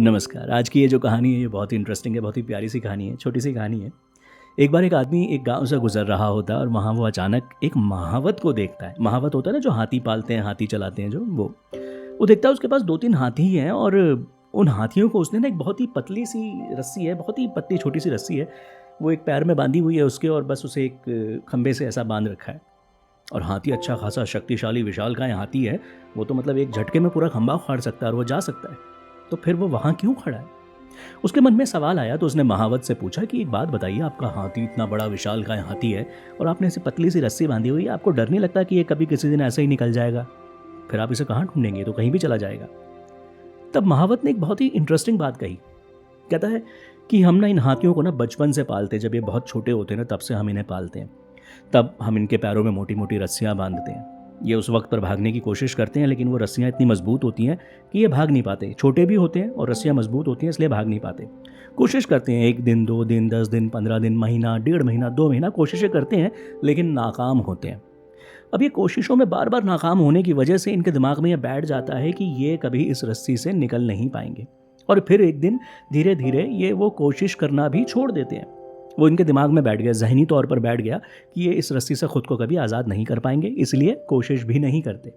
नमस्कार। आज की ये जो कहानी है ये बहुत ही इंटरेस्टिंग है, बहुत ही प्यारी सी कहानी है, छोटी सी कहानी है। एक बार एक आदमी एक गाँव से गुज़र रहा होता है और वहाँ वो अचानक एक महावत को देखता है। महावत होता है ना जो हाथी पालते हैं, हाथी चलाते हैं जो वो देखता है उसके पास 2-3 हाथी हैं और उन हाथियों को उसने ना एक बहुत ही पतली सी रस्सी है, बहुत ही पतली छोटी-सी रस्सी है, वो एक पैर में बाँधी हुई है उसके और बस उसे एक खंभे से ऐसा बाँध रखा है। और हाथी अच्छा खासा शक्तिशाली विशालकाय हाथी है, वो तो मतलब एक झटके में पूरा खंभा उखाड़ सकता है और वो जा सकता है। तो फिर वो वहाँ क्यों खड़ा है? उसके मन में सवाल आया तो उसने महावत से पूछा कि एक बात बताइए, आपका हाथी इतना बड़ा विशालकाय हाथी है और आपने इसे पतली सी रस्सी बांधी हुई है, आपको डर नहीं लगता कि ये कभी किसी दिन ऐसे ही निकल जाएगा? फिर आप इसे कहाँ ढूंढेंगे? तो कहीं भी चला जाएगा। तब महावत ने एक बहुत ही इंटरेस्टिंग बात कही। कहता है कि हम ना इन हाथियों को ना बचपन से पालते, जब ये बहुत छोटे होते हैं ना तब से हम इन्हें पालते हैं। तब हम इनके पैरों में मोटी मोटी रस्सियाँ बांधते हैं। ये उस वक्त पर भागने की कोशिश करते हैं लेकिन वो रस्सियाँ इतनी मजबूत होती हैं कि ये भाग नहीं पाते। छोटे भी होते हैं और रस्सियाँ मजबूत होती हैं इसलिए भाग नहीं पाते। कोशिश करते हैं, 1 दिन 2 दिन 10 दिन 15 दिन, महीना, 1.5 महीना, 2 महीना कोशिशें करते हैं लेकिन नाकाम होते हैं। अब ये कोशिशों में बार बार नाकाम होने की वजह से इनके दिमाग में ये बैठ जाता है कि ये कभी इस रस्सी से निकल नहीं पाएंगे। और फिर एक दिन धीरे धीरे ये वो कोशिश करना भी छोड़ देते हैं। वो इनके दिमाग में बैठ गया, ज़हनी तौर पर बैठ गया कि ये इस रस्सी से खुद को कभी आज़ाद नहीं कर पाएंगे, इसलिए कोशिश भी नहीं करते।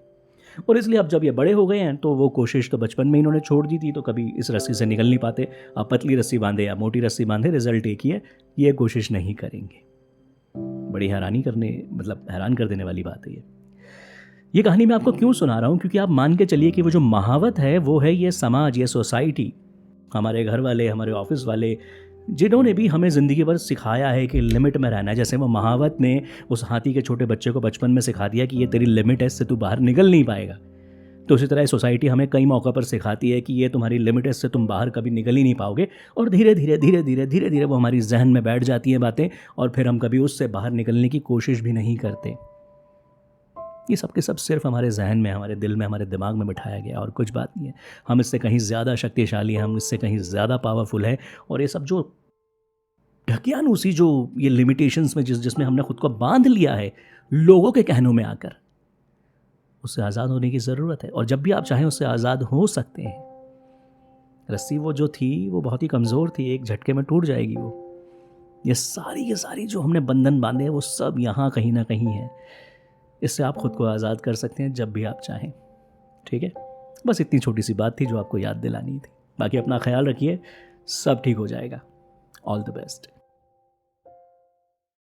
और इसलिए अब जब ये बड़े हो गए हैं तो वो कोशिश तो बचपन में इन्होंने छोड़ दी थी, तो कभी इस रस्सी से निकल नहीं पाते। अब पतली रस्सी बांधे या मोटी रस्सी बांधे, रिजल्ट एक ही है, ये कोशिश नहीं करेंगे। बड़ी हैरान कर देने वाली बात है ये कहानी मैं आपको क्यों सुना रहा हूँ, क्योंकि आप मान के चलिए कि वो जो महावत है वो है ये समाज, ये सोसाइटी, हमारे घर वाले, हमारे ऑफिस वाले, जिन्होंने भी हमें ज़िंदगी भर सिखाया है कि लिमिट में रहना है। जैसे वो महावत ने उस हाथी के छोटे बच्चे को बचपन में सिखा दिया कि ये तेरी लिमिट है, इससे तू बाहर निकल नहीं पाएगा। तो उसी तरह सोसाइटी हमें कई मौक़ों पर सिखाती है कि ये तुम्हारी लिमिट है, इससे तुम बाहर कभी निकल ही नहीं पाओगे। और धीरे धीरे वो हमारी जहन में बैठ जाती हैं बातें और फिर हम कभी उससे बाहर निकलने की कोशिश भी नहीं करते। ये सब के सब सिर्फ हमारे जहन में, हमारे दिल में, हमारे दिमाग में बिठाया गया और कुछ बात नहीं है। हम इससे कहीं ज़्यादा शक्तिशाली हैं, हम इससे कहीं ज़्यादा पावरफुल हैं। और ये सब जो ढकियानुसी, जो ये लिमिटेशंस में जिसमें हमने खुद को बांध लिया है लोगों के कहनों में आकर, उससे आज़ाद होने की ज़रूरत है। और जब भी आप चाहें उससे आज़ाद हो सकते हैं। रस्सी वो जो थी वो बहुत ही कमज़ोर थी, एक झटके में टूट जाएगी वो। ये सारी जो हमने बंधन बांधे हैं वो सब यहाँ कहीं ना कहीं है। इससे आप खुद को आज़ाद कर सकते हैं जब भी आप चाहें। ठीक है, बस इतनी छोटी सी बात थी जो आपको याद दिलानी थी। बाकी अपना ख्याल रखिए, सब ठीक हो जाएगा। All the best.